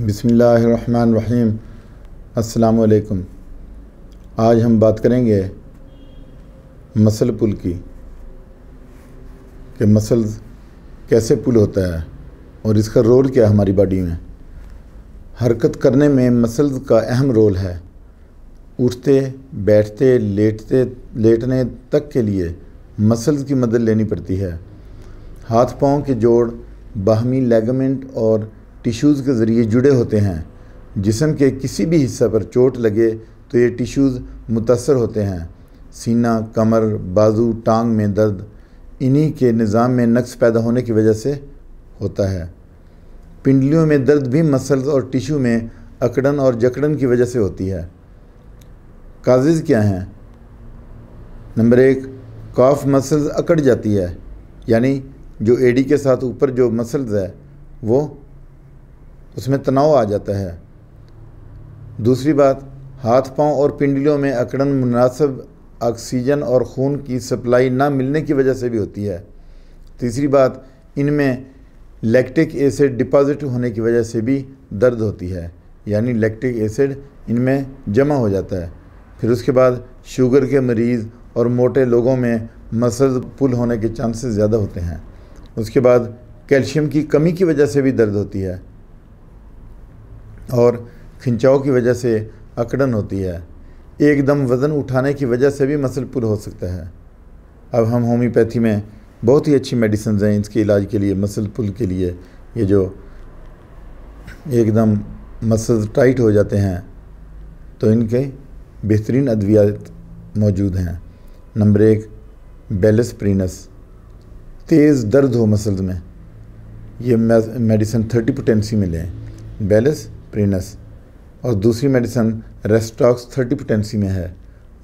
बिस्मिल्लाहिर्रहमानिर्रहीम। अस्सलामुअलैकुम। आज हम बात करेंगे मसल पुल की, कि मसल कैसे पुल होता है और इसका रोल क्या है हमारी बॉडी में। हरकत करने में मसल्स का अहम रोल है। उठते, बैठते, लेटने तक के लिए मसल्स की मदद लेनी पड़ती है। हाथ पाँव के जोड़ बाहमी लिगामेंट और टिश्यूज़ के ज़रिए जुड़े होते हैं। जिस्म के किसी भी हिस्से पर चोट लगे तो ये टिश्यूज़ मुतासर होते हैं। सीना, कमर, बाजू, टांग में दर्द इन्हीं के निज़ाम में नक्स पैदा होने की वजह से होता है। पिंडलियों में दर्द भी मसल्स और टिश्यू में अकड़न और जकड़न की वजह से होती है। काजेज़ क्या हैं? नंबर 1, काफ मसल्स अकड़ जाती है, यानी जो एडी के साथ ऊपर जो मसल्स है वो उसमें तनाव आ जाता है। दूसरी बात, हाथ पांव और पिंडलियों में अकड़न मुनासिब ऑक्सीजन और खून की सप्लाई ना मिलने की वजह से भी होती है। तीसरी बात, इनमें लैक्टिक एसिड डिपॉजिट होने की वजह से भी दर्द होती है, यानी लैक्टिक एसिड इनमें जमा हो जाता है। फिर उसके बाद शुगर के मरीज़ और मोटे लोगों में मसल पुल होने के चांसेस ज़्यादा होते हैं। उसके बाद कैल्शियम की कमी की वजह से भी दर्द होती है और खिंचाव की वजह से अकड़न होती है। एकदम वज़न उठाने की वजह से भी मसल पुल हो सकता है। अब हम होम्योपैथी में बहुत ही अच्छी मेडिसिन हैं इसके इलाज के लिए, मसल पुल के लिए। ये जो एकदम मसल टाइट हो जाते हैं तो इनके बेहतरीन अद्वियात मौजूद हैं। नंबर 1, बेलिस प्रीनस। तेज़ दर्द हो मसल्स में, ये मेडिसिन 30 पोटेंसी में लें, बेलिस प्रीनस। और दूसरी मेडिसिन रेस्टॉक्स 30 पोटेंसी में है,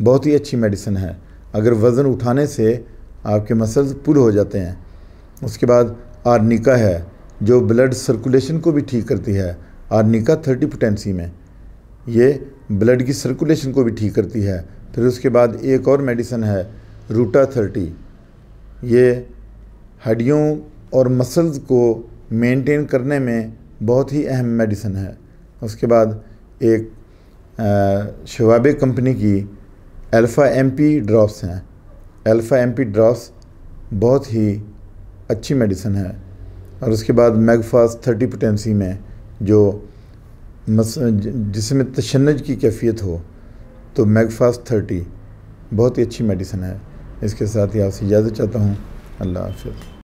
बहुत ही अच्छी मेडिसिन है। अगर वज़न उठाने से आपके मसल्स पुल हो जाते हैं। उसके बाद आर्निका है, जो ब्लड सर्कुलेशन को भी ठीक करती है। आर्निका 30 पोटेंसी में, ये ब्लड की सर्कुलेशन को भी ठीक करती है। फिर उसके बाद एक और मेडिसिन है रूटा 30, ये हड्डियों और मसल्स को मेंटेन करने में बहुत ही अहम मेडिसिन है। उसके बाद एक शवाबे कंपनी की अल्फ़ा एमपी ड्रॉप्स हैं। अल्फ़ा एमपी ड्रॉप्स बहुत ही अच्छी मेडिसिन है। और उसके बाद मैगफास्ट 30 पोटेंसी में, जो जिसमें तशन्नुज की कैफियत हो, तो मैगफास्ट 30 बहुत ही अच्छी मेडिसिन है। इसके साथ ही आपसे इजाज़त चाहता हूँ। अल्लाह हाफ़िज़।